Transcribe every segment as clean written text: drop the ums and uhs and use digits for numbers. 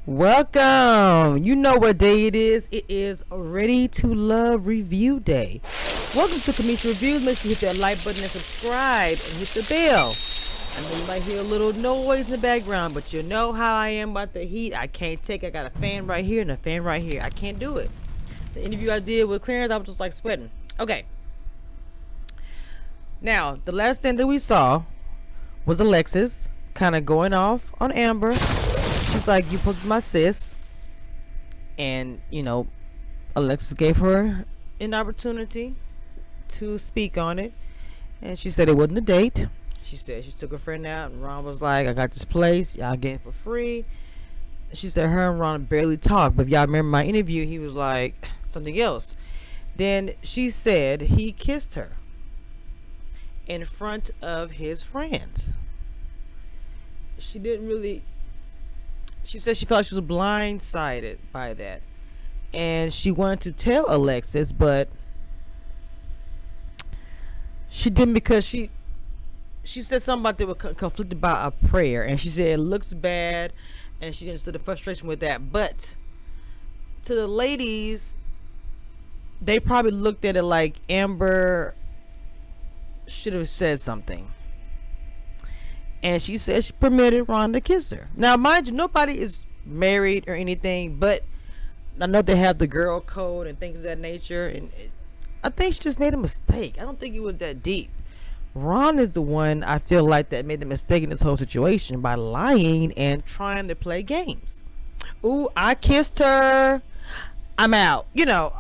Welcome. You know what day it is. It is Ready to Love Review Day. Welcome to Cameshiar Reviews. Make sure you hit that like button and subscribe and hit the bell. I know you might hear a little noise in the background, but you know how I am about the heat. I can't take it. I got a fan right here and a fan right here. I can't do it. The interview I did with Clarence, I was just like sweating. Okay. Now, the last thing that we saw was Alexis kind of going off on Amber. She's like, you put my sis. And, you know, Alexis gave her an opportunity to speak on it. And she said it wasn't a date. She said she took her friend out. And Ron was like, I got this place. Y'all get it for free. She said her and Ron barely talked. But if y'all remember my interview, he was like something else. Then she said he kissed her in front of his friends. She didn't really... She said she felt like she was blindsided by that. And she wanted to tell Alexis, but she didn't, because she said something about they were conflicted by a prayer. And she said it looks bad. And she understood the frustration with that. But to the ladies, they probably looked at it like Amber should have said something. And she said she permitted Ron to kiss her. Now, mind you, nobody is married or anything, but I know they have the girl code and things of that nature. And I think she just made a mistake. I don't think it was that deep. Ron is the one, I feel like, that made the mistake in this whole situation by lying and trying to play games. Ooh, I kissed her. I'm out. You know.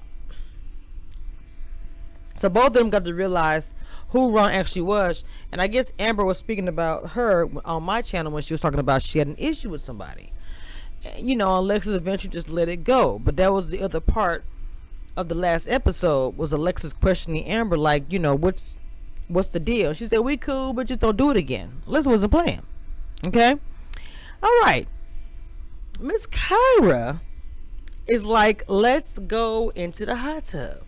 So both of them got to realize who Ron actually was. And I guess Amber was speaking about her on my channel when she was talking about she had an issue with somebody. And, you know, Alexis eventually just let it go. But that was the other part of the last episode, was Alexis questioning Amber, like, you know, what's the deal? She said, we cool, but just don't do it again. Alexis wasn't playing. Okay? All right. Miss Kyra is like, let's go into the hot tub.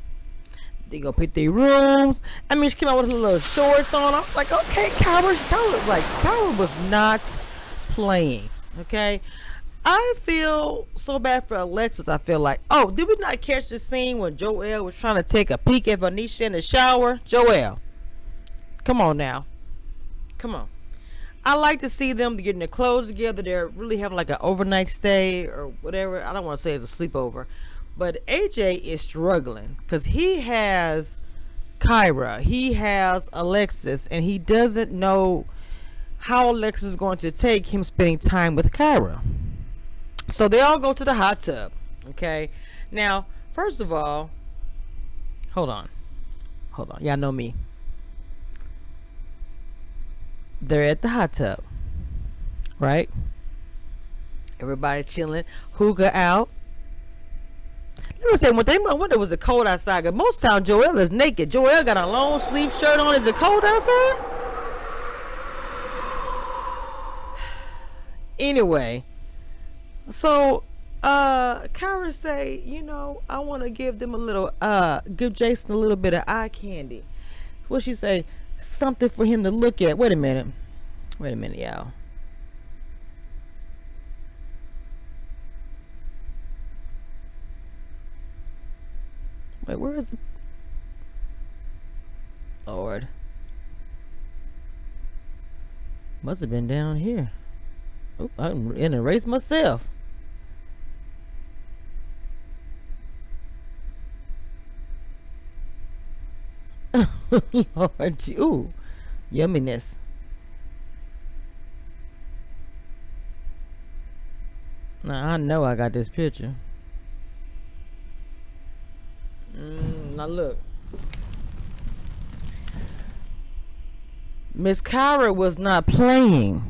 They gonna pick their rooms. I mean, she came out with her little shorts on. I was like, okay, Kyra was not playing. Okay, I feel so bad for Alexis. I feel like, oh, did we not catch the scene when Joelle was trying to take a peek at Vanisha in the shower? Joelle, come on now, come on. I like to see them getting their clothes together. They're really having like an overnight stay or whatever. I don't want to say it's a sleepover. But AJ is struggling because he has Kyra, he has Alexis, and he doesn't know how Alexis is going to take him spending time with Kyra. So they all go to the hot tub. Okay. Now, first of all, hold on. Y'all know me. They're at the hot tub, right? Everybody chilling, hookah out. Let me say one thing. I wonder it was it cold outside. Cause most time Joelle is naked. Joelle got a long sleeve shirt on. Is it cold outside? Anyway, so Kyra say, you know, I want to give them a little, give Jason a little bit of eye candy. What she say? Something for him to look at. Wait a minute, y'all. Wait, where is it? Lord. Must have been down here. Oop, I didn't erase myself. Lord, ooh, yumminess. Now I know I got this picture. Now look, Miss Kyra was not playing.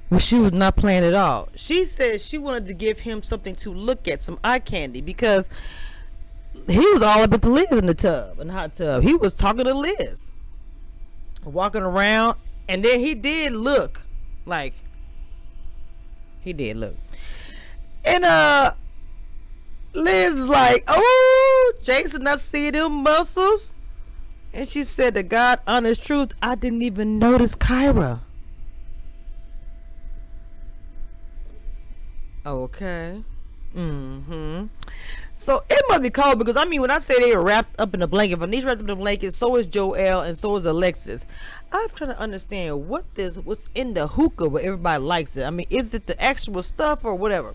Well, she was not playing at all. She said she wanted to give him something to look at, some eye candy, because he was all up at the Liz in the hot tub. He was talking to Liz, walking around, and then he did look like, and Liz is like, oh, Jason, I see them muscles. And she said, to God honest truth, I didn't even notice Kyra. Okay. Mm-hmm. So it must be cold because I mean, when I say they are wrapped up in a blanket, Vanish wrapped up in a blanket, so is Joel and so is Alexis. I'm trying to understand what's in the hookah, but everybody likes it. I mean, is it the actual stuff or whatever?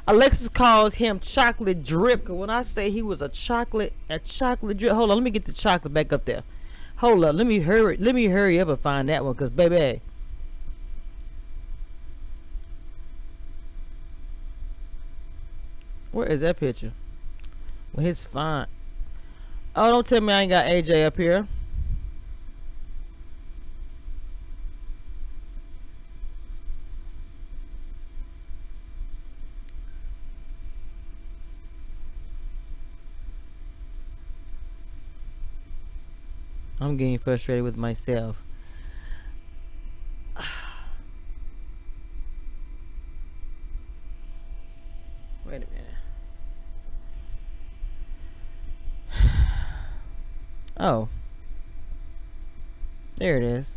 Alexis calls him chocolate drip. 'Cause when I say he was a chocolate drip, hold on, let me get the chocolate back up there. Hold up, let me hurry up and find that one, cause baby, where is that picture? Well, his fine. Oh, don't tell me I ain't got AJ up here. I'm getting frustrated with myself. Wait a minute. Oh, there it is.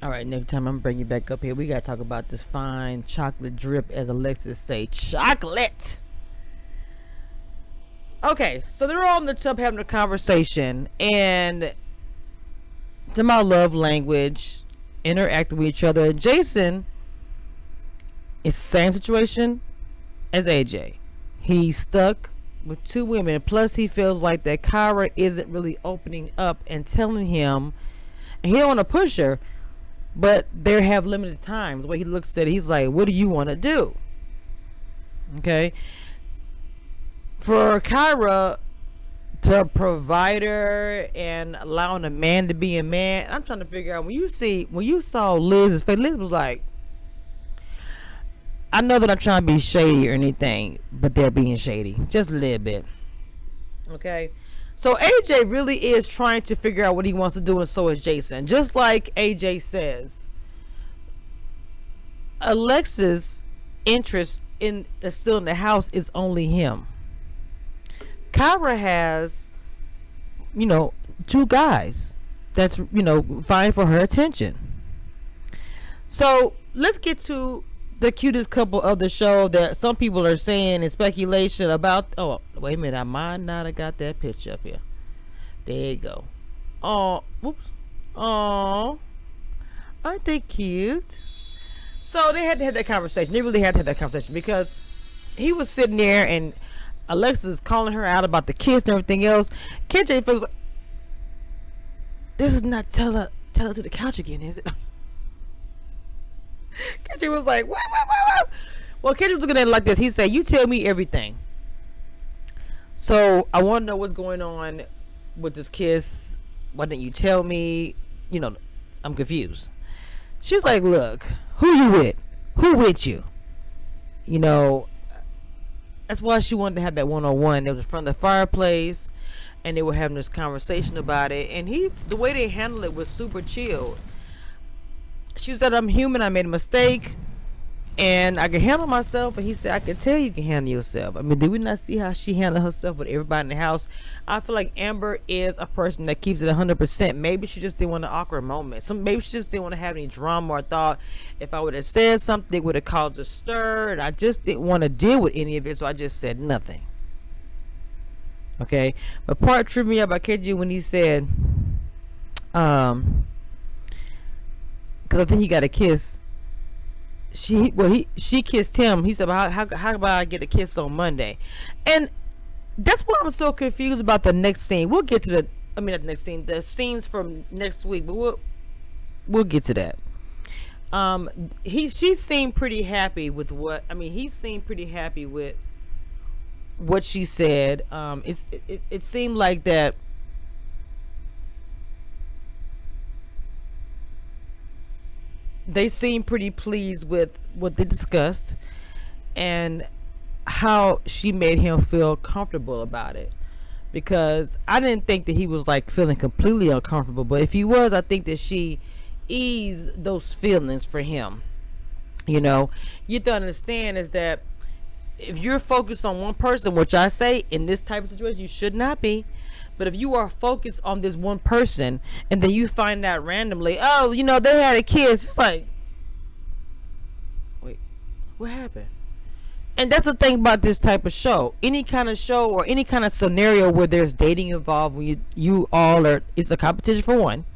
All right, next time I'm bringing you back up here. We gotta talk about this fine chocolate drip, as Alexis say, chocolate. Okay, so they're all in the tub having a conversation, and to my love language, interacting with each other. And Jason is the same situation as AJ. He's stuck with two women. Plus, he feels like that Kyra isn't really opening up and telling him, and he don't want to push her, but they have limited times. The way he looks at it, he's like, what do you want to do? Okay. For Kyra to provide her and allowing a man to be a man, I'm trying to figure out, when you saw Liz's face, Liz was like, I know that I'm trying to be shady or anything, but they're being shady. Just a little bit. Okay. So AJ really is trying to figure out what he wants to do, and so is Jason. Just like AJ says, Alexis' interest in still in the house is only him. Kyra has, two guys that's, vying for her attention. So let's get to the cutest couple of the show that some people are saying in speculation about. Oh, wait a minute, I might not have got that picture up here. There you go. Oh, whoops. Oh, aren't they cute? So they had to have that conversation. They really had to have that conversation because he was sitting there and Alexis is calling her out about the kiss and everything else. KJ feels like, this is not tell her to the couch again, is it? KJ was like, what? Well, KJ was looking at it like this. He said, you tell me everything. So I want to know what's going on with this kiss. Why didn't you tell me? I'm confused. She's like, look, who you with? Who with you? That's why she wanted to have that one-on-one. It was in front of the fireplace, and they were having this conversation about it. And the way they handled it was super chill. She said, I'm human, I made a mistake, and I can handle myself. And he said, I can tell you can handle yourself. I mean, did we not see how she handled herself with everybody in the house? I feel like Amber is a person that keeps it 100%. Maybe she just didn't want an awkward moment. Maybe she just didn't want to have any drama, or thought if I would have said something, it would have caused a stir, and I just didn't want to deal with any of it, so I just said nothing. Okay? But part tripped me up by KG when he said, because I think he got a kiss. She kissed him. He said, how about I get a kiss on Monday? And that's why I'm so confused about the next scene. We'll get to not the next scene, the scenes from next week, but we'll get to that. She seemed pretty happy with he seemed pretty happy with what she said. It seemed like that they seemed pretty pleased with what they discussed and how she made him feel comfortable about it, because I didn't think that he was like feeling completely uncomfortable, but if he was, I think that she eased those feelings for him. You have to understand is that if you're focused on one person, which I say in this type of situation you should not be, But if you are focused on this one person and then you find out randomly, oh, they had a kiss, it's like, wait, what happened? And that's the thing about this type of show. Any kind of show or any kind of scenario where there's dating involved, when you all are, it's a competition for one.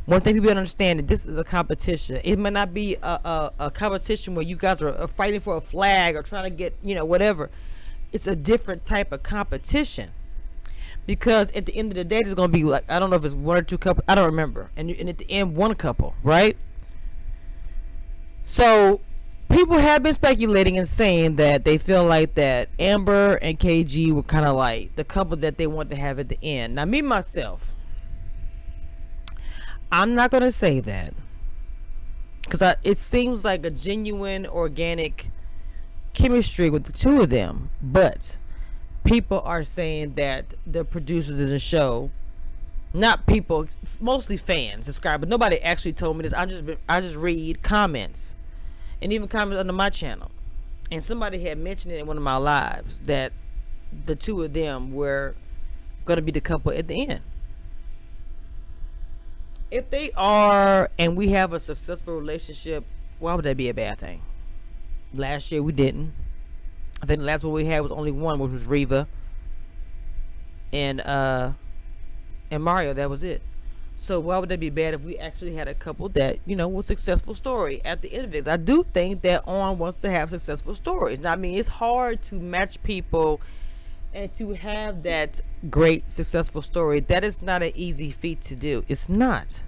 One thing people don't understand, that this is a competition. It may not be a competition where you guys are fighting for a flag or trying to get, whatever. It's a different type of competition. Because at the end of the day, there's going to be like, I don't know if it's one or two couples, I don't remember. And at the end, one couple, right? So people have been speculating and saying that they feel like that Amber and KG were kind of like the couple that they want to have at the end. Now, me, myself, I'm not going to say that. Because it seems like a genuine, organic chemistry with the two of them. But people are saying that the producers of the show, not people, mostly fans, subscribers, but nobody actually told me this. I just read comments, and even comments under my channel, and somebody had mentioned it in one of my lives that the two of them were going to be the couple at the end. If they are, and we have a successful relationship, why would that be a bad thing? Last year we didn't. I think the last one we had was only one, which was Reva and Mario. That was it. So why would that be bad if we actually had a couple that, was successful story at the end of it? I do think that On wants to have successful stories. Now, I mean, it's hard to match people and to have that great successful story. That is not an easy feat to do. It's not.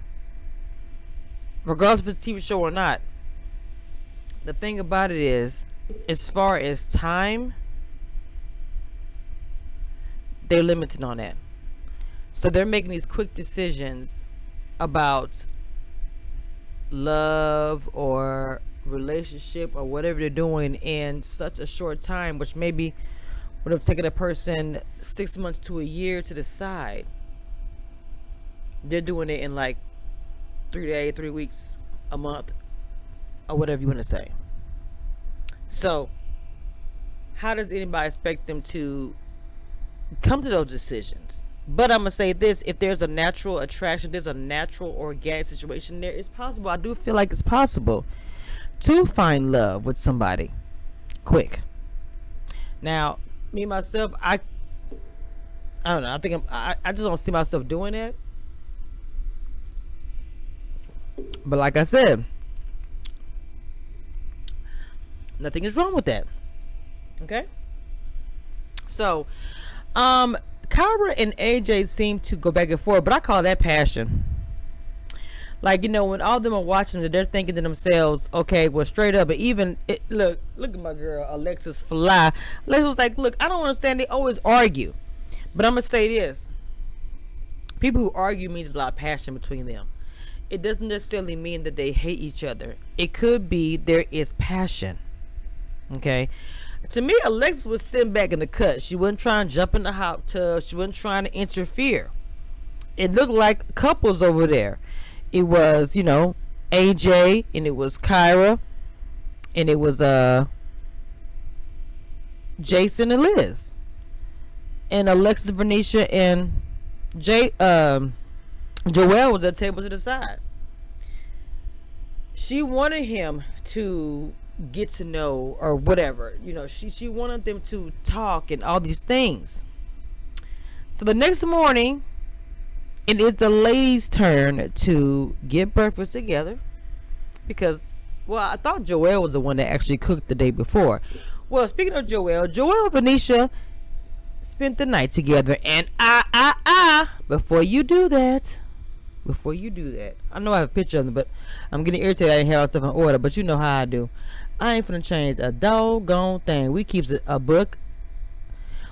Regardless if it's a TV show or not. The thing about it is, as far as time, they're limited on that. So they're making these quick decisions about love or relationship or whatever they're doing in such a short time, which maybe would have taken a person 6 months to a year to decide. They're doing it in like 3 days, 3 weeks, a month, or whatever you want to say. So how does anybody expect them to come to those decisions? But I'm going to say this, if there's a natural attraction, there's a natural organic situation there, it's possible. I do feel like it's possible to find love with somebody quick. Now, me myself, I don't know. I think I just don't see myself doing it. But like I said, nothing is wrong with that. Okay? So, Kyra and AJ seem to go back and forth, but I call that passion. Like, when all of them are watching it, they're thinking to themselves, okay, well, straight up, but even, look at my girl, Alexis Fly. Alexis like, look, I don't understand, they always argue. But I'm going to say this. People who argue means a lot of passion between them. It doesn't necessarily mean that they hate each other. It could be there is passion. Okay? To me, Alexis was sitting back in the cut. She wasn't trying to jump in the hot tub. She wasn't trying to interfere. It looked like couples over there. It was, AJ, and it was Kyra, and it was Jason and Liz, and Alexis, Venetia, and Joelle was at the table to the side. She wanted him to get to know or whatever, she wanted them to talk and all these things. So the next morning, it is the ladies' turn to get breakfast together because, well, I thought Joelle was the one that actually cooked the day before. Well, speaking of Joelle and Venetia spent the night together, and before you do that, I know I have a picture of them, but I'm getting irritated. I didn't have all stuff in order, but you know how I do. I ain't finna change a doggone thing. We keeps it a book.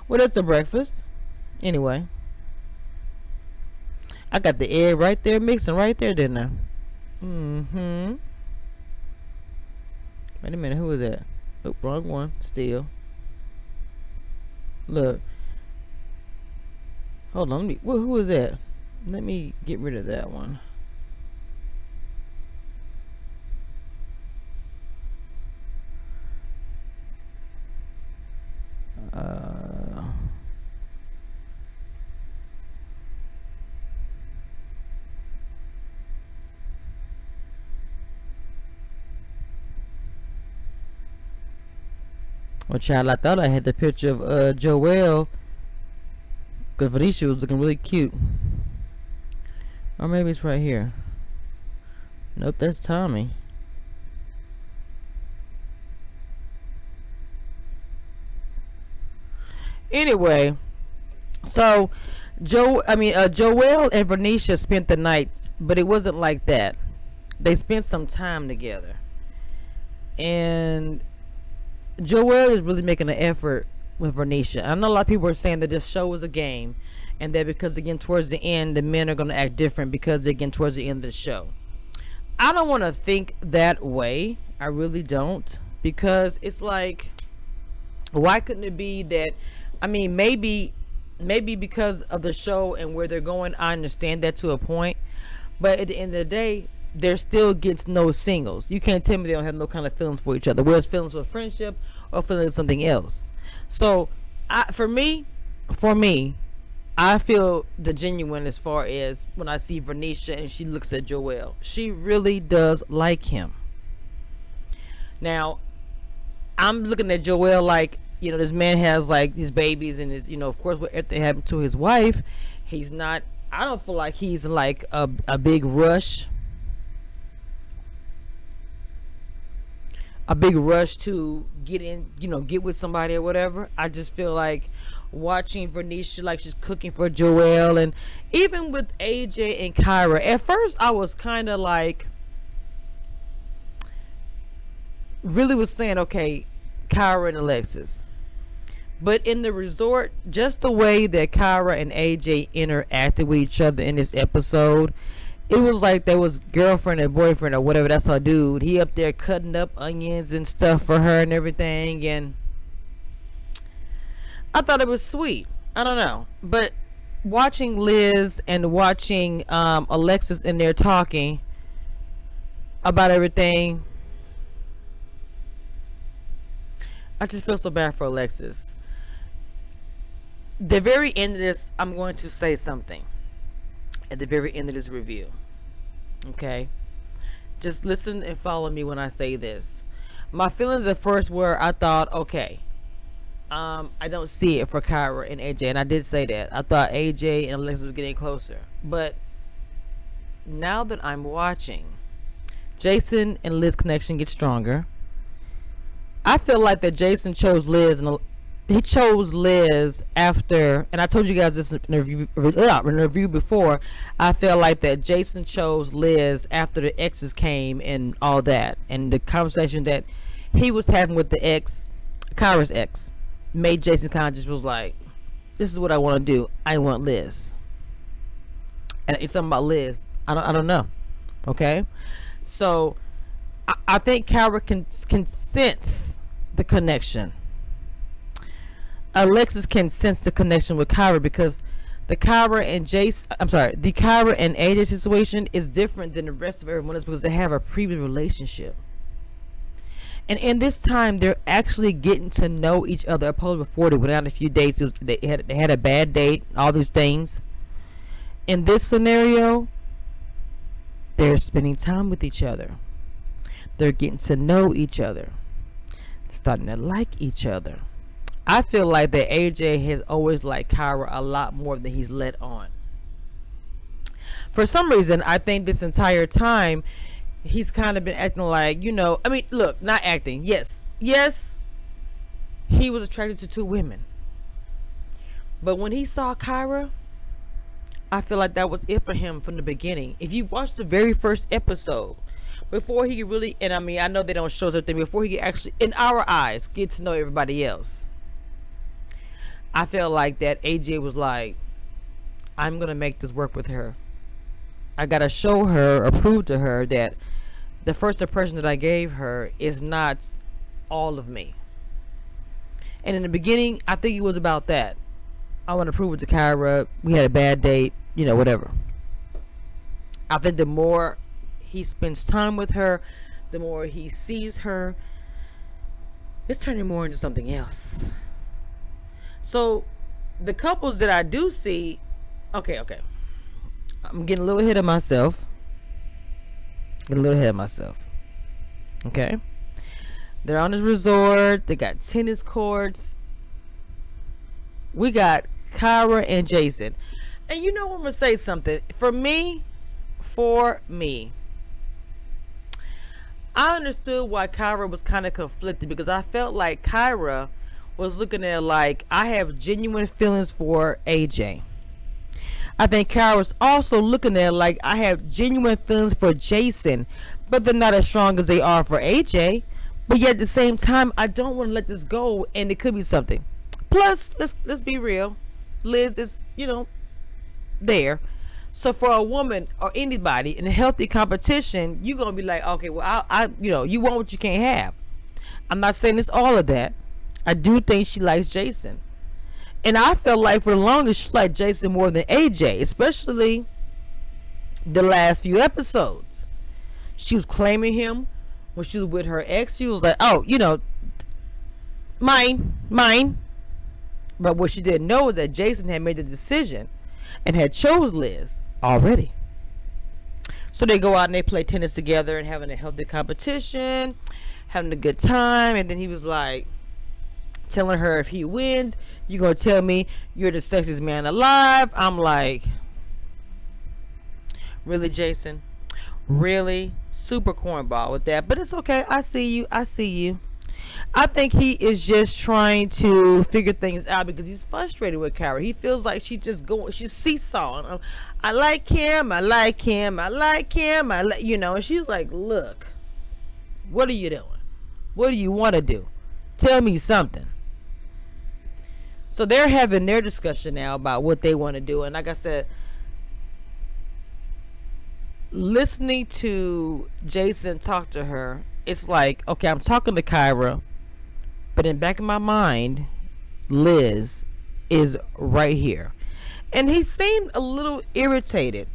Well, that's a breakfast. Anyway, I got the egg right there mixing right there, didn't I? Wait a minute, who is that? Oh, wrong one. Still. Look. Hold on, who is that? Let me get rid of that one. Well, child, I thought I had the picture of Joelle, because Venetia was looking really cute. Or maybe it's right here. Nope, that's Tommy. Anyway, so Joelle and Venetia spent the night, but it wasn't like that. They spent some time together, and Joelle is really making an effort with Venetia. I know a lot of people are saying that this show is a game, and that because again towards the end the men are going to act different because again towards the end of the show. I don't want to think that way. I really don't, because it's like, why couldn't it be that? I mean, maybe because of the show and where they're going, I understand that to a point. But at the end of the day, there still gets no singles. You can't tell me they don't have no kind of feelings for each other, whether it's feelings for friendship or feelings of something else. So, for me, I feel the genuine as far as when I see Venetia and she looks at Joelle. She really does like him. Now, I'm looking at Joelle like, this man has like these babies and his, of course, whatever happened to his wife, he's not, I don't feel like he's like a big rush. A big rush to get in, get with somebody or whatever. I just feel like watching Venetia like she's cooking for Joelle, and even with AJ and Kyra, at first I was kind of like, really was saying, okay, Kyra and Alexis. But in the resort, just the way that Kyra and AJ interacted with each other in this episode, it was like there was girlfriend and boyfriend or whatever. That's her dude. He up there cutting up onions and stuff for her and everything, and I thought it was sweet. I don't know, but watching Liz and watching Alexis in there talking about everything, I just feel so bad for Alexis. The very end of this, I'm going to say something at the very end of this review. Okay, just listen and follow me when I say this. My feelings at first were, I thought, okay, I don't see it for Kyra and AJ, and I did say that I thought AJ and Alexis were getting closer. But now that I'm watching, Jason and Liz connection get stronger. I feel like that Jason chose Liz, and he chose Liz after, and I told you guys this in a review before. I feel like that Jason chose Liz after the exes came and all that, and the conversation that he was having with the ex, Kyra's ex, made Jason kind of just was like, this is what I want to do. I want Liz. And it's something about Liz. I don't know. Okay, so I think Kyra can sense the connection. Alexis can sense the connection with Kyra, because the Kyra and AJ situation is different than the rest of everyone else, because they have a previous relationship. And in this time, they're actually getting to know each other. Opposed before, they went out on a few dates. They had a bad date, all these things. In this scenario, they're spending time with each other. They're getting to know each other, starting to like each other. I feel like that AJ has always liked Kyra a lot more than he's let on. For some reason, I think this entire time he's kind of been acting like, I mean, look, not acting. Yes, he was attracted to two women. But when he saw Kyra, I feel like that was it for him from the beginning. If you watch the very first episode, before he really, and I mean, I know they don't show us everything, before he could actually, in our eyes, get to know everybody else, I felt like that AJ was like, I'm going to make this work with her. I got to show her or prove to her that the first impression that I gave her is not all of me. And in the beginning, I think it was about that. I want to prove it to Kyra. We had a bad date, whatever. I think the more he spends time with her, the more he sees her, it's turning more into something else. So the couples that I do see, okay, I'm getting a little ahead of myself. Okay, They're on this resort. They got tennis courts. We got Kyra and Jason. And you know what, I'm going to say something. For me, I understood why Kyra was kind of conflicted, because I felt like Kyra was looking at like, I have genuine feelings for AJ. I think Kyra was also looking at like, I have genuine feelings for Jason, but they're not as strong as they are for AJ. But yet at the same time, I don't want to let this go, and it could be something. Plus, let's be real, Liz is, there. So for a woman or anybody in a healthy competition, you're gonna be like, okay, well, I you want what you can't have. I'm not saying it's all of that. I do think she likes Jason, and I felt like for the longest she liked Jason more than AJ, especially the last few episodes. She was claiming him when she was with her ex. She was like, oh, mine. But what she didn't know is that Jason had made the decision and had chose Liz already. So they go out and they play tennis together and having a healthy competition, having a good time. And then he was like telling her, if he wins, you're gonna tell me you're the sexiest man alive. I'm like, really, Jason? Really? Super cornball with that. But it's okay. I see you. I think he is just trying to figure things out because he's frustrated with Kyra. He feels like she's seesawing. I like him, and she's like, look, what are you doing? What do you want to do? Tell me something. So they're having their discussion now about what they want to do. And like I said, listening to Jason talk to her, it's like, okay, I'm talking to Kyra, but in the back of my mind, Liz is right here. And he seemed a little irritated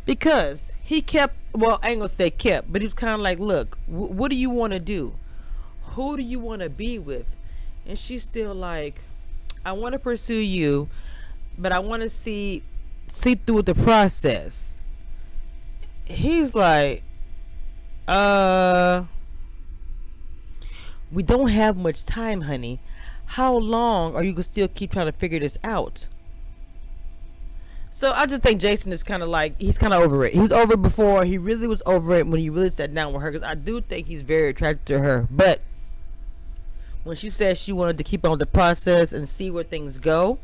because he kept, well, I ain't gonna say kept, but he was kind of like, look, what do you want to do? Who do you want to be with? And she's still like, I want to pursue you, but I want to see through the process. He's like, we don't have much time, honey. How long are you gonna still keep trying to figure this out? So I just think Jason is kind of like, he's kind of over it. He was over it before. He really was over it when he really sat down with her, because I do think he's very attracted to her. But when she said she wanted to keep on the process and see where things go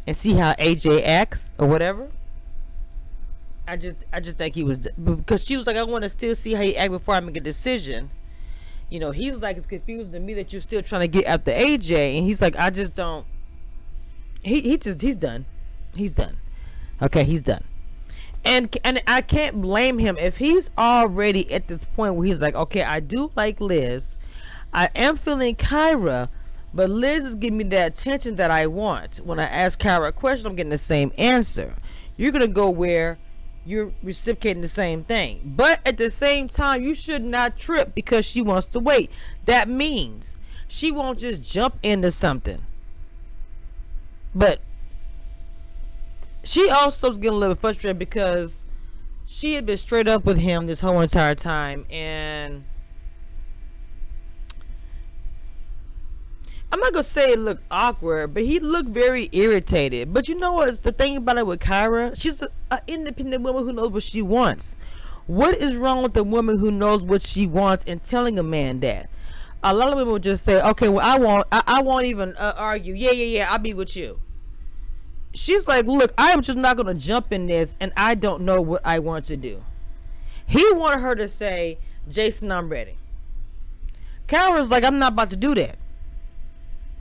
and see how AJ acts or whatever, I just think he was, because she was like, I want to still see how he act before I make a decision. He was like, it's confusing to me that you're still trying to get after AJ, and he's like, I just don't. He's done. He's done. Okay, he's done. And I can't blame him if he's already at this point where he's like, okay, I do like Liz. I am feeling Kyra, but Liz is giving me the attention that I want. When I ask Kyra a question, I'm getting the same answer. You're gonna go where you're reciprocating the same thing, but at the same time, you should not trip because she wants to wait. That means she won't just jump into something. But she also was getting a little frustrated because she had been straight up with him this whole entire time, and I'm not gonna say it looked awkward, but he looked very irritated. But you know what's the thing about it with Kyra? She's an independent woman who knows what she wants. What is wrong with the woman who knows what she wants and telling a man that? A lot of women would just say, okay, well, I won't even argue. Yeah, I'll be with you. She's like, look, I am just not gonna jump in this, and I don't know what I want to do. He wanted her to say, Jason, I'm ready. Kyra's like, I'm not about to do that.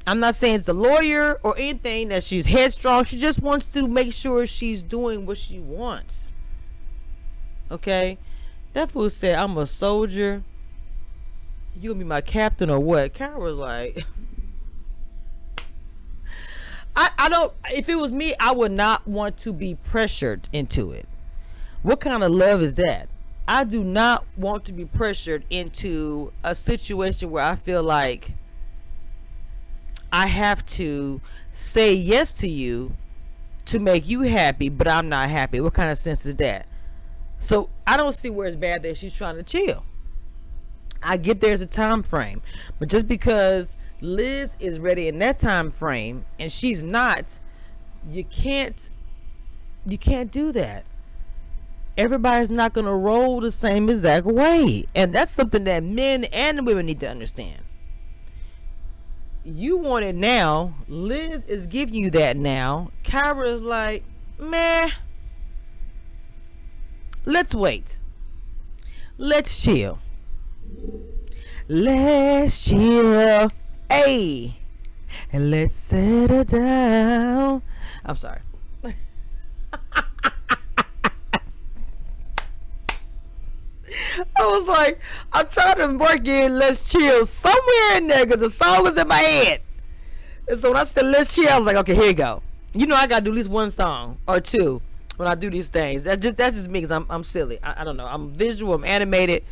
I'm not saying it's a lawyer or anything that she's headstrong. She just wants to make sure she's doing what she wants. Okay? That fool said, I'm a soldier. You gonna be my captain or what? Karen was like, I don't, if it was me, I would not want to be pressured into it. What kind of love is that? I do not want to be pressured into a situation where I feel like I have to say yes to you to make you happy, but I'm not happy. What kind of sense is that? So I don't see where it's bad that she's trying to chill. I get there's a time frame, but just because Liz is ready in that time frame and she's not, you can't do that. Everybody's not gonna roll the same exact way, and that's something that men and women need to understand. You want it now. Liz is giving you that now. Kyra is like, meh. Let's wait. Let's chill. Let's chill. Hey. And let's settle down. I'm sorry. I was like, I'm trying to work in Let's Chill somewhere in there because the song was in my head. And so when I said Let's Chill, I was like, okay, here you go. You know I gotta do at least one song or two when I do these things. That's just me because I'm silly. I don't know. I'm visual, I'm animated,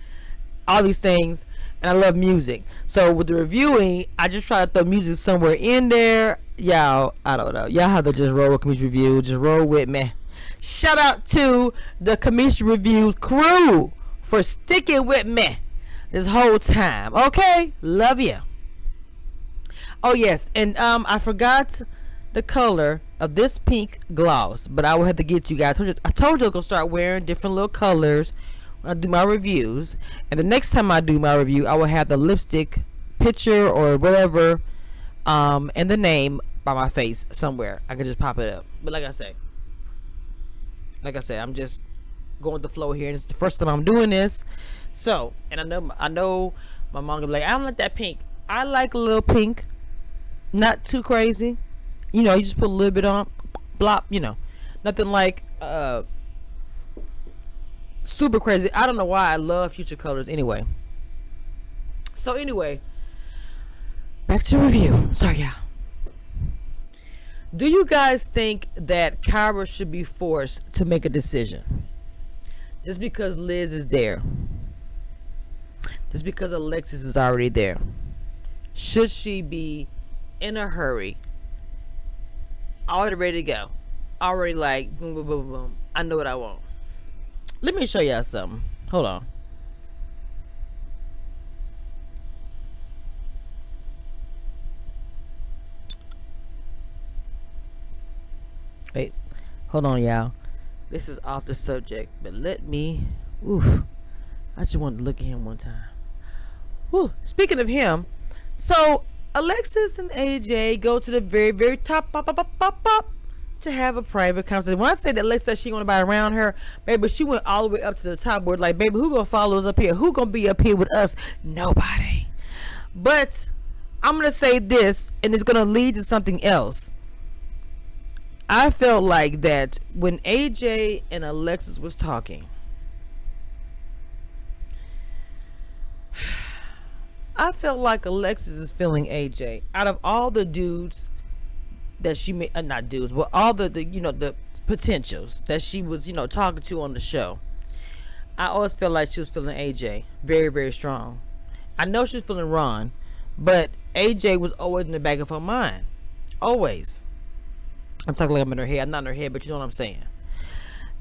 all these things, and I love music. So with the reviewing, I just try to throw music somewhere in there. Y'all, I don't know. Y'all have to just roll with Cameshiar Review. Just roll with me. Shout out to the Cameshiar Reviews crew for sticking with me this whole time. Okay, love you. Oh yes, and I forgot the color of this pink gloss, but I will have to get you guys. I told you I'm gonna start wearing different little colors when I do my reviews, and the next time I do my review, I will have the lipstick picture or whatever, and the name by my face somewhere. I can just pop it up. But like I said, I'm just going with the flow here, and it's the first time I'm doing this. So, and I know my mom gonna be like, I don't like that pink. I like a little pink, not too crazy. You know, you just put a little bit on, blop. You know, nothing like super crazy. I don't know why I love Future colors anyway. So anyway, back to review. Sorry, y'all. Do you guys think that Kyra should be forced to make a decision? Just because Liz is there. Just because Alexis is already there. Should she be in a hurry? Already ready to go. Already like, boom, boom, boom, boom. I know what I want. Let me show y'all something. Hold on. Wait. Hold on, y'all. This is off the subject, but let me. Oof. I just wanted to look at him one time. Whew. Speaking of him, so Alexis and AJ go to the very, very top, to have a private conversation. When I say that Alexis said she want to buy around her, baby, she went all the way up to the top where like, baby, who gonna follow us up here? Who gonna be up here with us? Nobody. But I'm gonna say this, and it's gonna lead to something else. I felt like that when AJ and Alexis was talking, I felt like Alexis is feeling AJ. Out of all the dudes that she made, not dudes, but all the you know, the potentials that she was, you know, talking to on the show, I always felt like she was feeling AJ very, very strong. I know she was feeling Ron, but AJ was always in the back of her mind. Always. I'm talking like I'm in her head. I'm not in her head, but you know what I'm saying.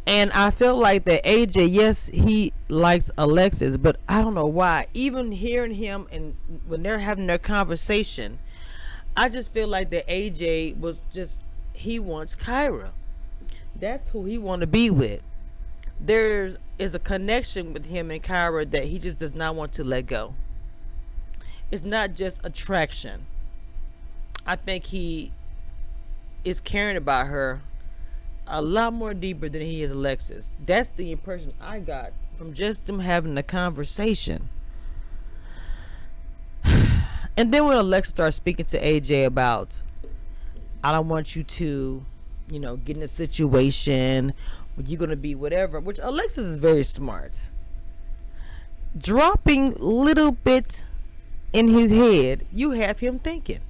And I feel like that AJ, yes, he likes Alexis, but I don't know why. Even hearing him and when they're having their conversation, I just feel like that AJ was just, he wants Kyra. That's who he want to be with. There is a connection with him and Kyra that he just does not want to let go. It's not just attraction. I think he is caring about her a lot more deeper than he is Alexis. That's the impression I got from just them having a conversation. And then when Alexis starts speaking to AJ about, I don't want you to, you know, get in a situation where you're gonna be whatever, which Alexis is very smart. Dropping little bit in his head, you have him thinking.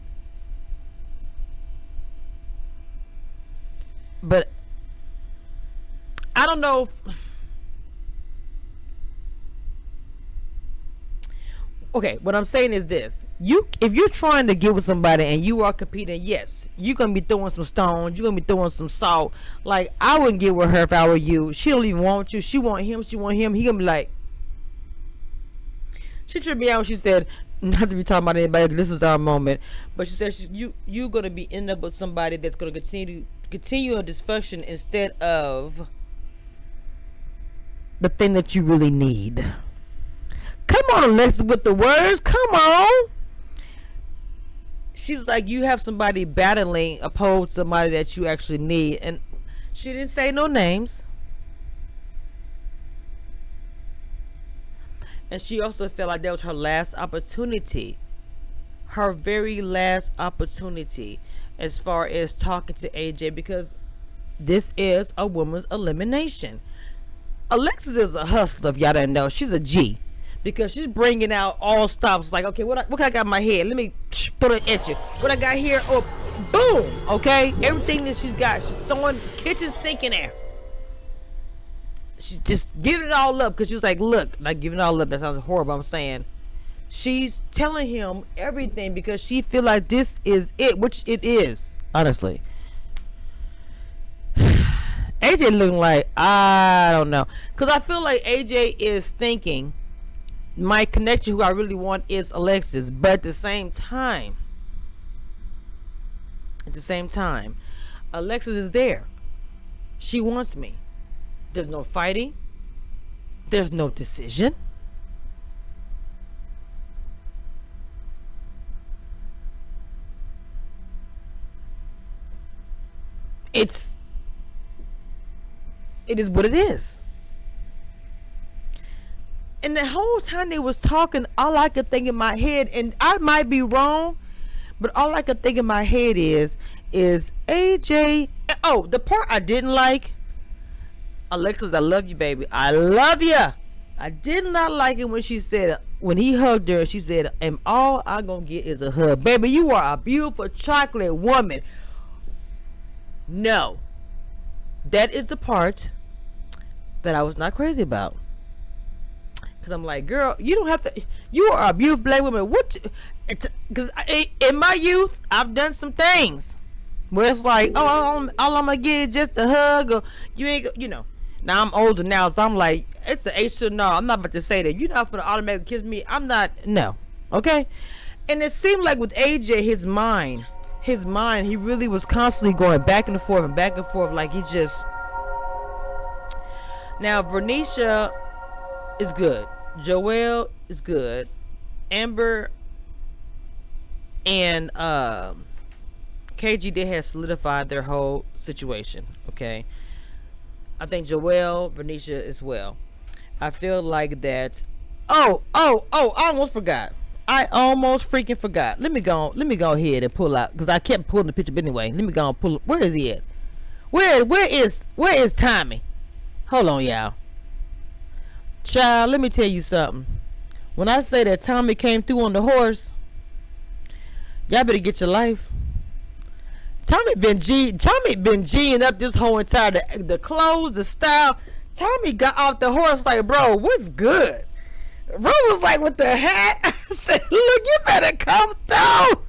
But I don't know okay, what I'm saying is this. If you're trying to get with somebody and you are competing, yes, you're gonna be throwing some stones, you're gonna be throwing some salt. Like, I wouldn't get with her if I were you. She don't even want you. She want him, he gonna be like, She tripped me out when she said, not to be talking about anybody, this is our moment, but she said you're gonna be ending up with somebody that's gonna continue a dysfunction instead of the thing that you really need. Come on, Alexis, with the words. Come on. She's like, you have somebody battling opposed to somebody that you actually need, and she didn't say no names. And she also felt like that was her last opportunity, her very last opportunity, as far as talking to AJ, because this is a woman's elimination. Alexis is a hustler, if y'all didn't know. She's a G, because she's bringing out all stops. Like, okay, what I got in my head? Let me throw it at you. What I got here? Oh, boom. Okay, everything that she's got, she's throwing kitchen sink in there. She's just giving it all up, because she was like, look, not giving it all up, that sounds horrible. I'm saying she's telling him everything because she feel like this is it, which it is, honestly. AJ looking like, I don't know, because I feel like AJ is thinking my connection, who I really want, is Alexis, but at the same time, Alexis is there. She wants me. There's no fighting. There's no decision. It is what it is. And the whole time they was talking, all I could think in my head, and I might be wrong, but all I could think in my head is AJ. Oh, the part I didn't like, Alexis, I love you, baby. I love you. I did not like it when she said, when he hugged her, she said, and all I'm gonna get is a hug. Baby, you are a beautiful chocolate woman. No. That is the part that I was not crazy about. Because I'm like, girl, you don't have to, you are a beautiful black woman. What? Because in my youth, I've done some things where it's like, oh, all I'm going to get is just a hug, or you ain't, you know. Now I'm older now, so I'm like, it's the age to no. I'm not about to say that. You're not going to automatically kiss me. I'm not, no. Okay? And it seemed like with AJ, his mind, he really was constantly going back and forth, like he just. Now, Vernisha is good. Joelle is good. Amber and KG, they have solidified their whole situation. Okay, I think Joelle, Vernisha as well. I feel like that. Oh! I almost forgot. I almost freaking forgot. Let me go ahead and pull out, because I kept pulling the picture. But anyway, let me go and pull. Where is he at? Where is Tommy? Hold on, y'all. Child, let me tell you something. When I say that Tommy came through on the horse, y'all better get your life. Tommy been G'ing up this whole entire, the clothes, the style. Tommy got off the horse like, bro, what's good? Bro was like, with the hat. I said, look, you better come through.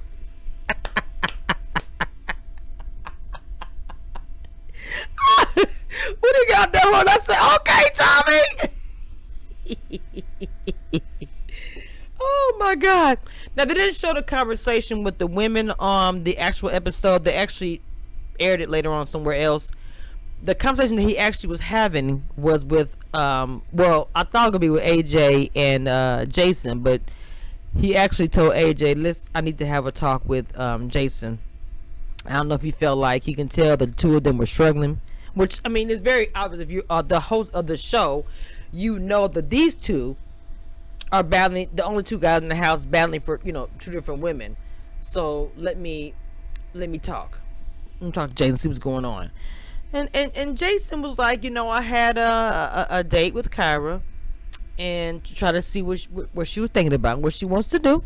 When he got that horse, I said, okay, Tommy. Oh my God. Now, they didn't show the conversation with the women on the actual episode. They actually aired it later on somewhere else. The conversation that he actually was having was with, well, I thought it would be with AJ and Jason, but he actually told AJ, I need to have a talk with Jason. I don't know if he felt like he can tell the two of them were struggling, which, I mean, it's very obvious. If you are the host of the show, you know that these two are battling, the only two guys in the house battling for, you know, two different women. So let me talk. Let me talk to Jason, see what's going on. And Jason was like, you know, I had a date with Kyra, and to try to see what she was thinking about, what she wants to do,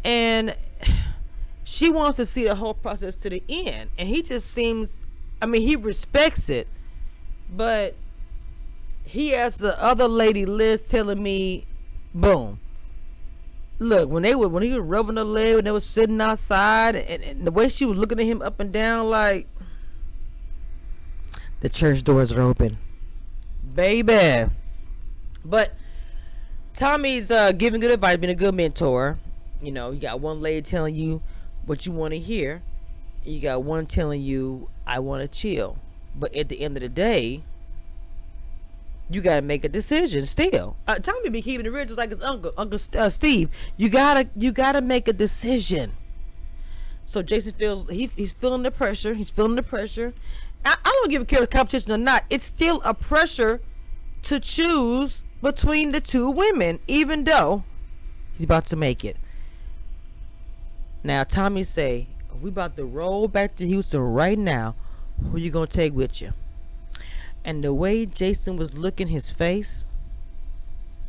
and she wants to see the whole process to the end. And he just seems, I mean, he respects it, but he has the other lady Liz telling me, boom, look, when he was rubbing her leg, when they was sitting outside, and the way she was looking at him up and down, like, the church doors are open, baby. But Tommy's giving good advice, being a good mentor. You know, you got one lady telling you what you want to hear. You got one telling you, I want to chill. But at the end of the day, you gotta make a decision. Still, Tommy be keeping it real, just like his Uncle Steve. You gotta make a decision. So Jason feels he's feeling the pressure. He's feeling the pressure. I don't give a care if competition or not. It's still a pressure to choose between the two women, even though he's about to make it. Now Tommy say, we about to roll back to Houston right now. Who you gonna take with you? And the way Jason was looking his face,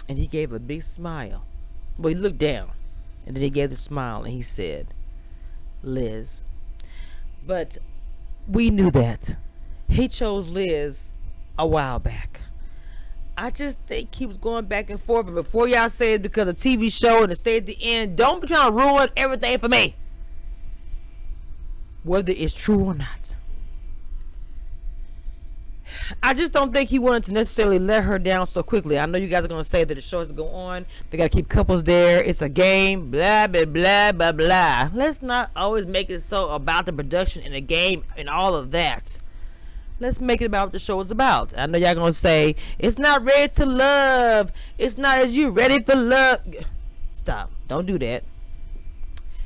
and he gave a big smile. Well, he looked down, and then he gave the smile, and he said, Liz. But we knew that. He chose Liz a while back. I just think he was going back and forth. But before y'all say it's because of TV show and to stay at the end, don't be trying to ruin everything for me. Whether it's true or not. I just don't think he wanted to necessarily let her down so quickly. I know you guys are going to say that the show has to go on. They got to keep couples there. It's a game. Blah, blah, blah, blah, blah. Let's not always make it so about the production and the game and all of that. Let's make it about what the show is about. I know y'all going to say, it's not ready to love. It's not as you ready for love. Stop. Don't do that.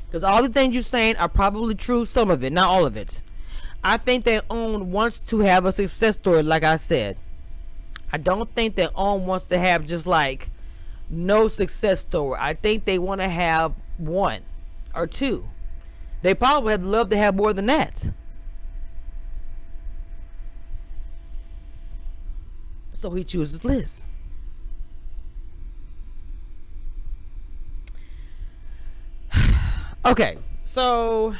Because all the things you're saying are probably true. Some of it, not all of it. I think that OWN wants to have a success story, like I said. I don't think that OWN wants to have just like no success story. I think they want to have one or two. They probably would love to have more than that. So he chooses Liz. Okay, so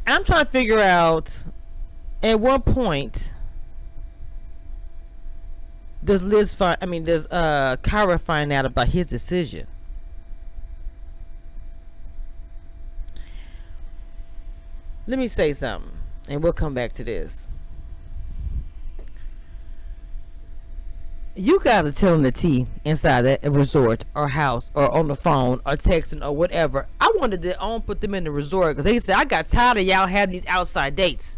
I'm trying to figure out at what point does Kyra find out about his decision? Let me say something and we'll come back to this. You guys are telling the tea inside that resort or house or on the phone or texting or whatever. I wanted to OWN put them in the resort because they said, I got tired of y'all having these outside dates.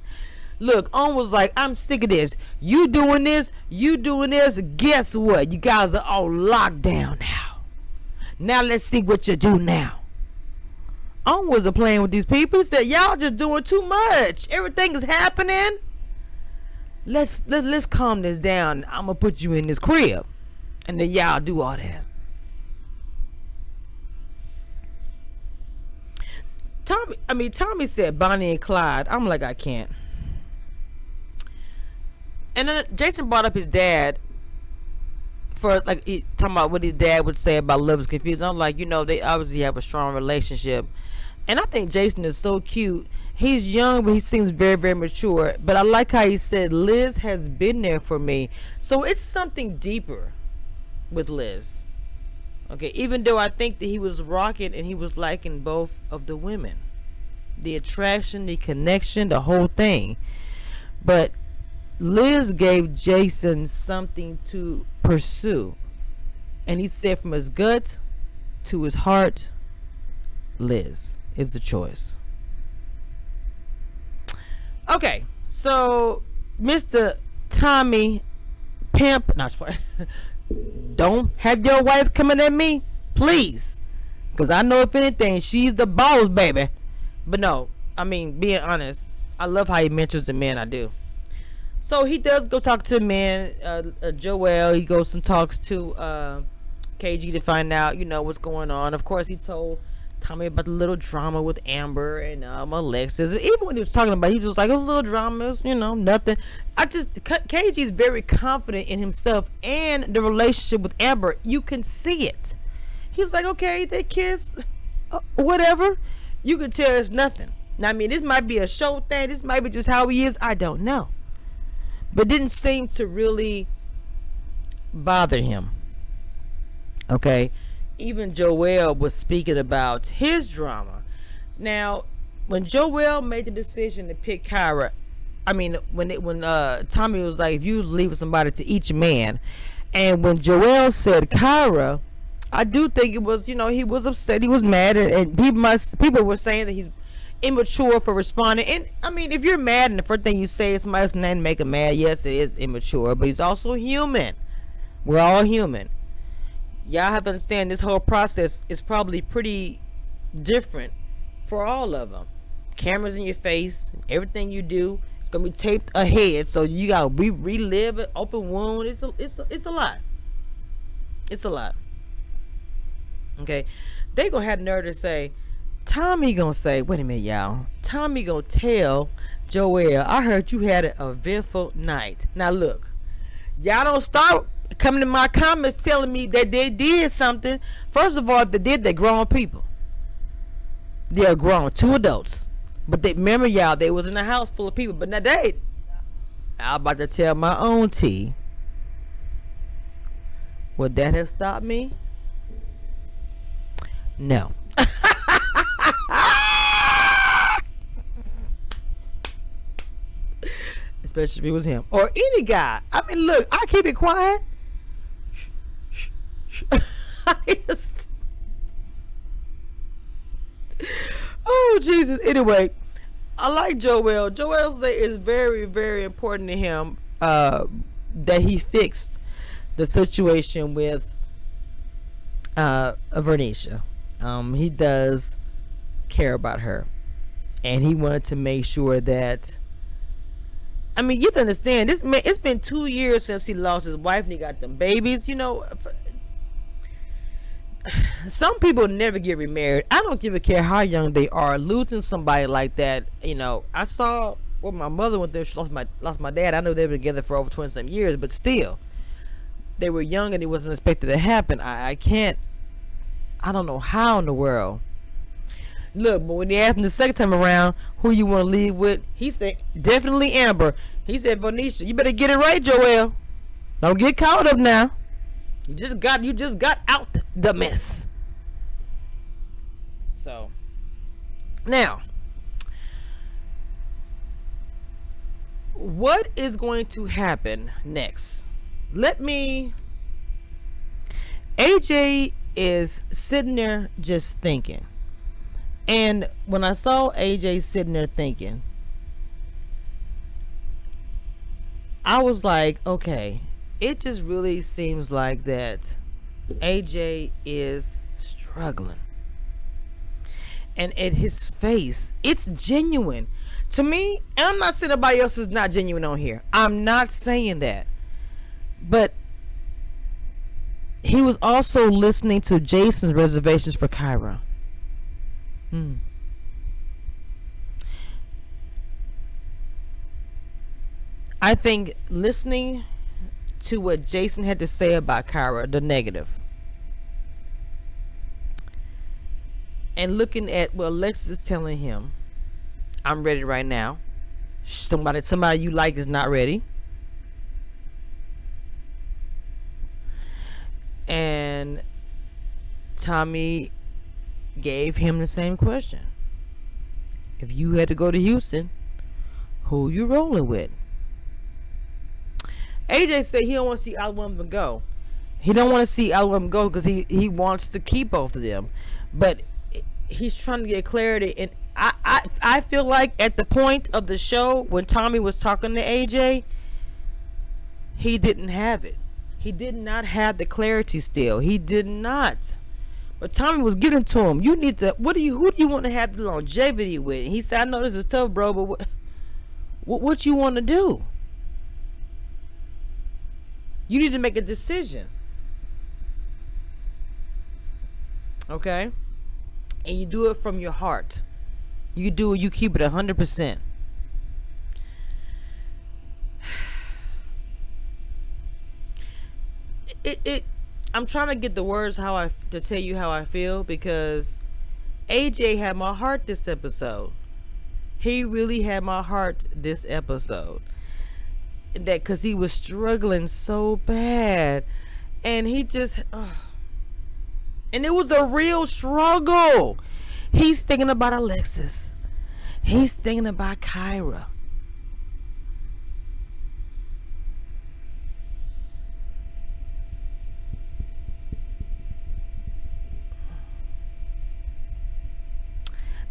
Look, OWN was like, I'm sick of this. You doing this. Guess what? You guys are all locked down now. Now let's see what you do now. OWN wasn't playing with these people. He said, y'all just doing too much. Everything is happening. Let's calm this down. I'm gonna put you in this crib, and then y'all do all that. Tommy said Bonnie and Clyde. I'm like, I can't. And then Jason brought up his dad for like talking about what his dad would say about love is confused. I'm like, they obviously have a strong relationship, and I think Jason is so cute. He's young, but he seems very, very mature. But I like how he said, Liz has been there for me. So it's something deeper with Liz. Okay, even though I think that he was rocking and he was liking both of the women. The attraction, the connection, the whole thing. But Liz gave Jason something to pursue. And he said from his gut to his heart, Liz is the choice. Okay, so Mr. Tommy Pimp, don't have your wife coming at me, please, because I know if anything, she's the boss, baby. But no, being honest, I love how he mentors the men. I do. So he does go talk to the men, Joel. He goes and talks to KG to find out, what's going on. Of course, he told Tommy about the little drama with Amber and Alexis. Even when he was talking about it, he was just like, it was little dramas, nothing. KG is very confident in himself and the relationship with Amber. You can see it. He's like, okay, they kiss, whatever. You can tell it's nothing. Now, this might be a show thing. This might be just how he is. I don't know. But it didn't seem to really bother him. Okay. Even Joel was speaking about his drama. Now, when Joel made the decision to pick Kyra, when Tommy was like, if you leave with somebody to each man, and when Joel said Kyra, I do think it was, he was upset, he was mad, and people were saying that he's immature for responding. And I mean, if you're mad and the first thing you say is somebody's name, make him mad, yes, it is immature, but he's also human. We're all human. Y'all have to understand this whole process is probably pretty different for all of them. Cameras in your face, everything you do, it's gonna be taped ahead, so you gotta relive an open wound. It's a lot. It's a lot. Okay, they gonna have nerve to say, Tommy gonna say, wait a minute, y'all. Tommy gonna tell Joel, I heard you had an eventful night. Now look, y'all don't start coming to my comments telling me that they did something. First of all, if they did, they're grown people. They're grown, 2 adults. But they remember, y'all, they was in a house full of people. But now I'm about to tell my own tea. Would that have stopped me? No. Especially if it was him or any guy. I mean, look, I keep it quiet. Oh Jesus. Anyway, I like Joel. Joel is very, very important to him. That he fixed the situation with Vernisha. He does care about her, and he wanted to make sure that. I mean, you have to understand, this man, it's been 2 years since he lost his wife and he got them babies. Some people never get remarried. I don't give a care how young they are. Losing somebody like that, I saw what my mother went through. She lost my dad. I know they were together for over 20-some years, but still, they were young and it wasn't expected to happen. I don't know how in the world. Look, but when they asked him the second time around who you want to leave with, he said definitely Amber. He said, Vernisha, you better get it right, Joel. Don't get caught up now. You just got out the mess. So now, what is going to happen next? AJ is sitting there just thinking. And when I saw AJ sitting there thinking, I was like, okay, it just really seems like that AJ is struggling. And at his face, it's genuine. To me, and I'm not saying nobody else is not genuine on here. I'm not saying that. But he was also listening to Jason's reservations for Kyra. I think listening to what Jason had to say about Kyra, the negative, and looking at what Alexis is telling him, I'm ready right now. Somebody you like is not ready. And Tommy gave him the same question. If you had to go to Houston, who you rolling with? AJ said he don't want to see either one of them go. He don't want to see either one of them go because he wants to keep both of them. But he's trying to get clarity. And I feel like at the point of the show when Tommy was talking to AJ, he didn't have it. He did not have the clarity still. He did not. But Tommy was giving to him. You need to. Who do you want to have the longevity with? And he said, I know this is tough, bro, but what you want to do? You need to make a decision. Okay? And you do it from your heart. You do it. You keep it 100%. I'm trying to get the words to tell you how I feel, because AJ had my heart this episode. He really had my heart this episode. That because he was struggling so bad, and he just and it was a real struggle. He's thinking about Alexis. He's thinking about Kyra.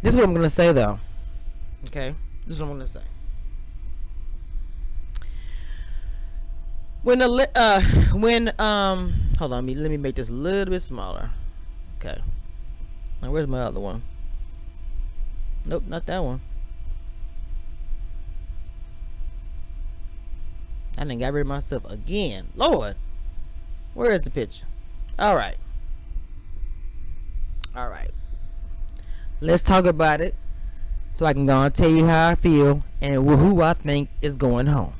This is what I'm gonna say though. Okay, this is what I'm gonna say. When hold on, let me make this a little bit smaller. Okay. Now where's my other one? Nope, not that one. I done got rid of myself again. Lord, where is the picture? All right. Let's talk about it, so I can go and tell you how I feel and who I think is going home.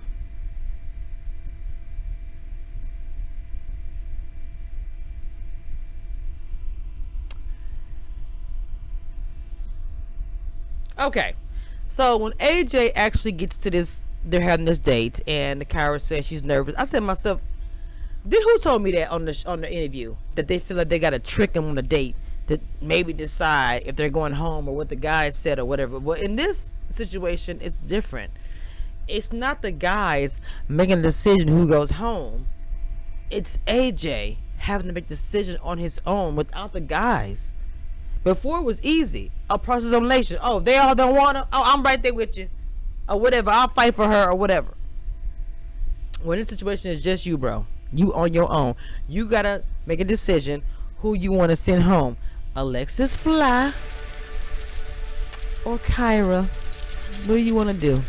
Okay, so when AJ actually gets to this, they're having this date, and the Kyra says she's nervous. I said to myself, who told me that on the interview, that they feel like they got to trick them on a date to maybe decide if they're going home or what the guy said or whatever. Well, in this situation, it's different. It's not the guys making a decision who goes home. It's AJ having to make a decision on his own without the guys. Before it was easy. A process of elimination. Oh, they all don't want her. Oh, I'm right there with you. Or whatever. I'll fight for her or whatever. When this situation is just you, bro. You on your own. You gotta make a decision who you want to send home. Alexis Fly or Kyra. What do you want to do?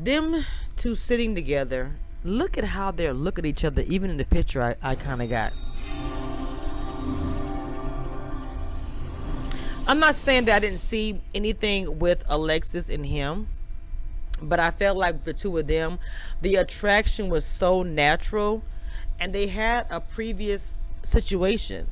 Them two sitting together. Look at how they're looking at each other. Even in the picture I kind of got. I'm not saying that I didn't see anything with Alexis and him, but I felt like the two of them, the attraction was so natural, and they had a previous situation.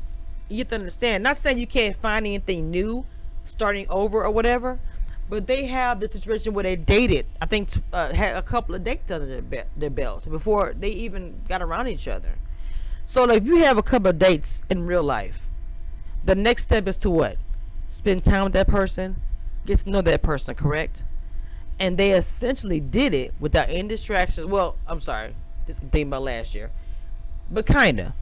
You have to understand, not saying you can't find anything new starting over or whatever, but they have the situation where they dated, I think had a couple of dates under their belts before they even got around each other. So like, if you have a couple of dates in real life, the next step is to what? Spend time with that person, get to know that person, correct? And they essentially did it without any distractions. Well, I'm sorry, just thinking about last year, but kinda,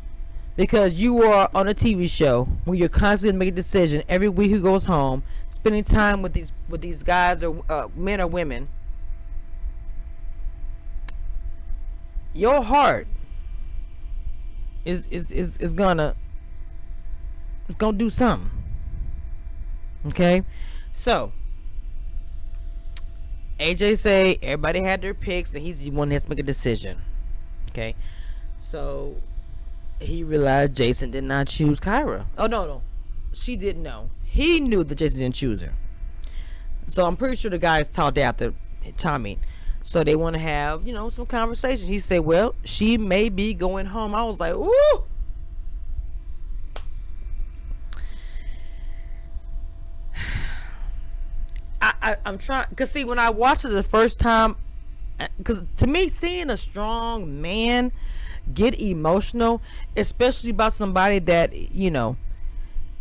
because you are on a TV show where you're constantly making a decision every week who goes home, spending time with these guys or men or women. Your heart is gonna do something. Okay, so AJ say everybody had their picks and he's the one that has to make a decision. Okay, so he realized Jason did not choose Kyra. Oh no, she didn't know. He knew that Jason didn't choose her. So I'm pretty sure the guys talked after Tommy. So they want to have, some conversation. He said, well, she may be going home. I was like, ooh. I'm trying, because see, when I watched it the first time, because to me, seeing a strong man get emotional, especially about somebody that, and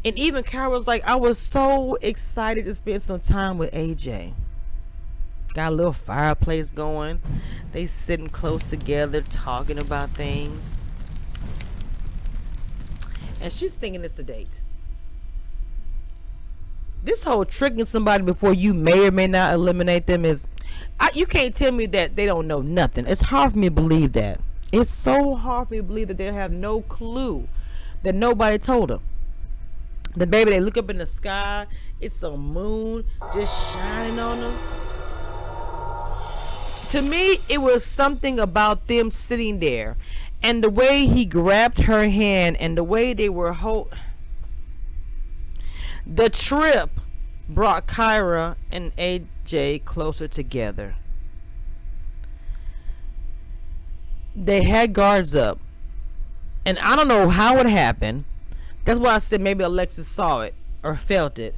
even Carol was like, I was so excited to spend some time with AJ. Got a little fireplace going. They sitting close together talking about things. And she's thinking it's a date. This whole tricking somebody before you may or may not eliminate them is, you can't tell me that they don't know nothing. It's hard for me to believe that. It's so hard for me to believe that they have no clue, that nobody told them. The baby, they look up in the sky, it's a moon just shining on them. To me, it was something about them sitting there, and the way he grabbed her hand, and the way they were the trip brought Kyra and AJ closer together. They had guards up, and I don't know how it happened. That's why I said maybe Alexis saw it or felt it.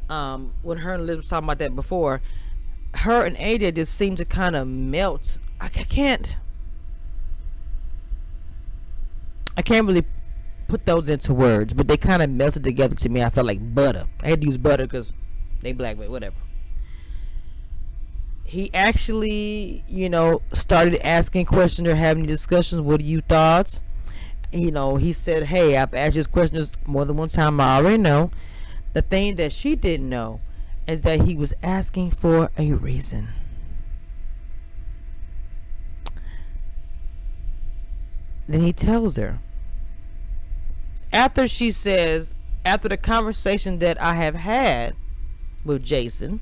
When her and Liz was talking about that before, her and AJ just seemed to kind of melt. I can't really put those into words, but they kind of melted together to me. I felt like butter. I had to use butter because they black, but whatever. He actually, started asking questions or having discussions. What are you thoughts? he said, hey, I've asked you this question more than one time. I already know. The thing that she didn't know is that he was asking for a reason. Then he tells her, after the conversation that I have had with Jason,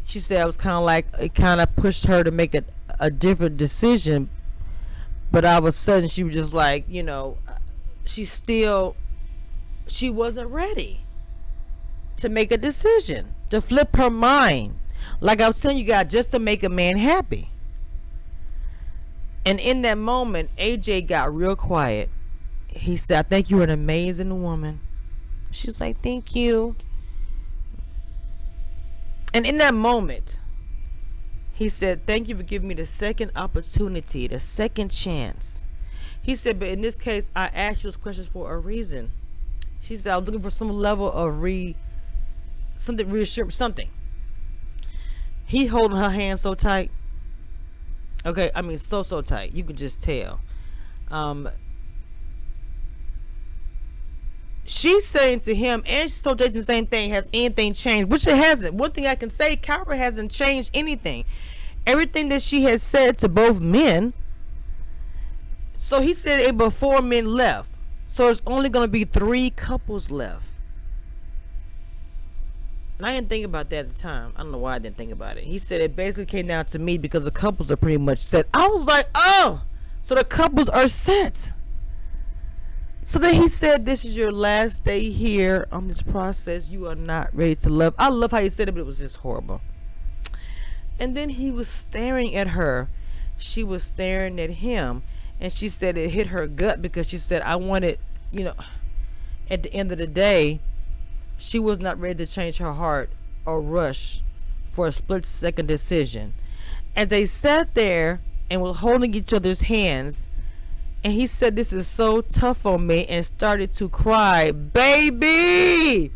she said I was kind of like, it kind of pushed her to make a different decision, but all of a sudden she was just like, she wasn't ready to make a decision, to flip her mind, like I was telling you guys, just to make a man happy. And in that moment, AJ got real quiet. He said, I think you're an amazing woman. She's like, thank you. And in that moment, he said, thank you for giving me the second opportunity, the second chance. He said, but in this case, I asked you those questions for a reason. She said, I was looking for some level of reassurance, something. He holding her hand so tight. Okay, I mean, so tight. You could just tell. She's saying to him, and she told Jason the same thing, has anything changed? Which it hasn't. One thing I can say, Kyra hasn't changed anything. Everything that she has said to both men. So he said it before men left. So it's only going to be 3 couples left. And I didn't think about that at the time. I don't know why I didn't think about it. He said it basically came down to me because the couples are pretty much set. I was like, oh, so the couples are set. So then he said, this is your last day here on this process. You are not ready to love. I love how he said it, but it was just horrible. And then he was staring at her. She was staring at him. And she said it hit her gut because she said, I wanted, at the end of the day, she was not ready to change her heart or rush for a split-second decision. As they sat there and were holding each other's hands, and he said, this is so tough on me, and started to cry. Baby!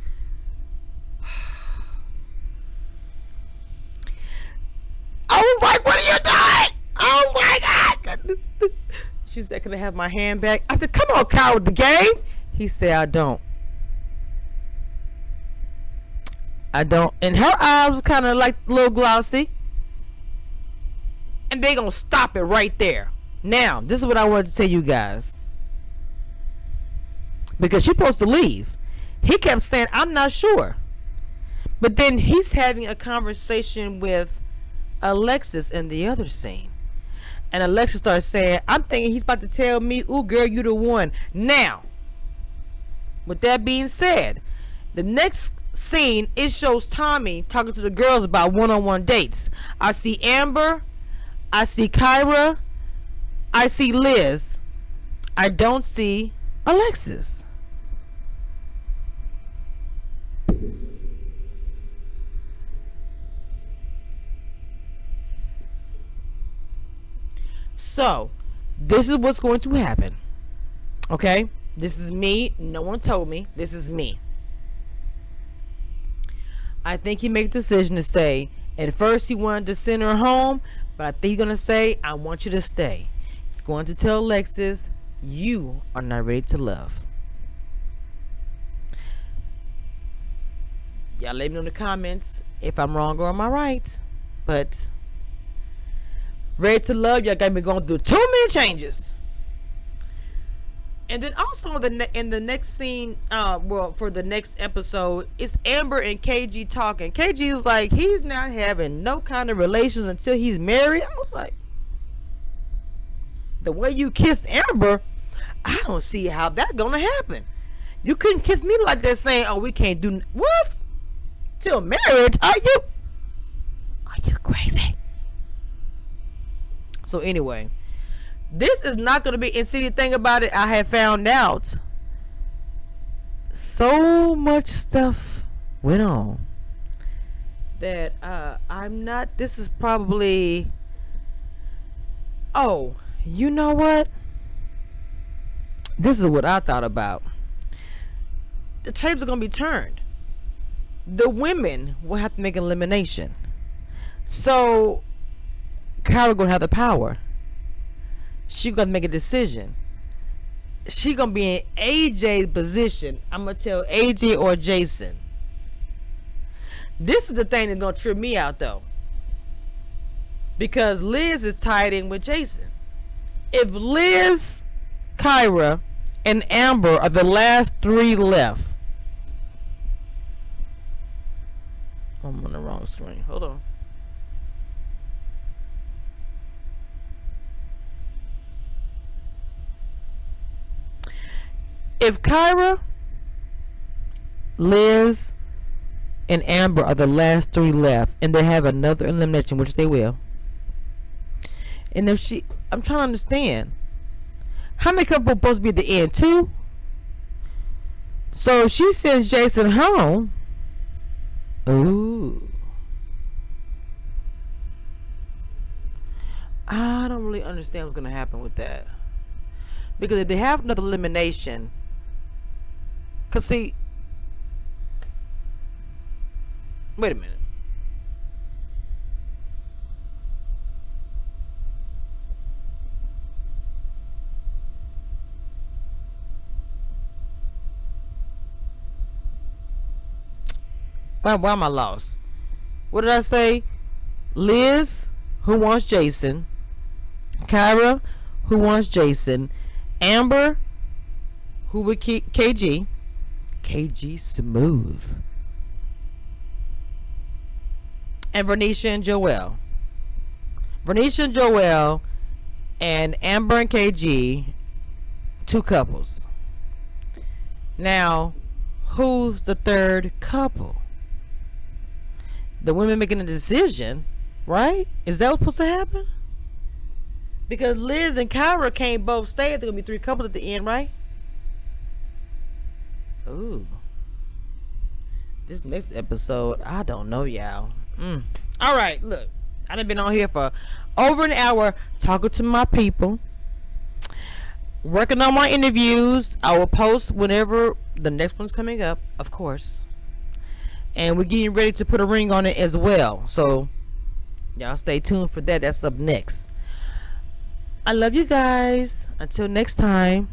I was like, what are you doing? I was like, she said, can I have my hand back? I said, come on, Kyle, with the game. He said, I don't. And her eyes was kind of like a little glossy. And they gonna stop it right there. Now, this is what I wanted to tell you guys. Because she's supposed to leave. He kept saying, I'm not sure. But then he's having a conversation with Alexis in the other scene. And Alexis starts saying, I'm thinking he's about to tell me, ooh, girl, you the one. Now, with that being said, the next scene, it shows Tommy talking to the girls about one-on-one dates. I see Amber. I see Kyra. I see Liz. I don't see Alexis. So, this is what's going to happen. Okay? This is me. No one told me. This is me. I think he made a decision to say, at first he wanted to send her home, but I think he's going to say, I want you to stay. He's going to tell Alexis, you are not ready to love. Y'all let me know in the comments if I'm wrong or am I right. But ready to love, y'all got me going through too many changes. And then also in the next scene, for the next episode, it's Amber and KG talking. KG is like, he's not having no kind of relations until he's married. I was like, the way you kissed Amber, I don't see how that's gonna happen. You couldn't kiss me like that, saying, oh, we can't do what till marriage. Are you crazy? So anyway, this is not going to be, and see, the thing about it, I have found out so much stuff went on that I'm not, this is probably, oh, you know what? This is what I thought about. The tables are going to be turned. The women will have to make an elimination. So, Kyra going to have the power. She's going to make a decision. she gonna be in AJ's position. I'm gonna tell AJ or Jason. This is the thing that's gonna trip me out though, because Liz is tied in with Jason. If Liz, Kyra, and Amber are the last three left. I'm on the wrong screen. Hold on. If Kyra, Liz, and Amber are the last three left, and they have another elimination, which they will, and if she, I'm trying to understand, how many couples supposed to be at the end? 2? So she sends Jason home. Ooh. I don't really understand what's going to happen with that. Because if they have another elimination, because see, wait a minute. Why am I lost? What did I say? Liz, who wants Jason. Kyra, who wants Jason. Amber, who would keep KG. KG Smooth. And Vernisha and Joelle. Vernisha and Joelle and Amber and KG, 2 couples. Now, who's the third couple? The women making a decision, right? Is that what's supposed to happen? Because Liz and Kyra can't both stay. There's gonna be 3 couples at the end, right? Ooh. This next episode, I don't know, y'all. All right, look. I done been on here for over an hour talking to my people, working on my interviews. I will post whenever the next one's coming up, of course. And we're getting ready to put a ring on it as well. So y'all stay tuned for that. That's up next. I love you guys. Until next time.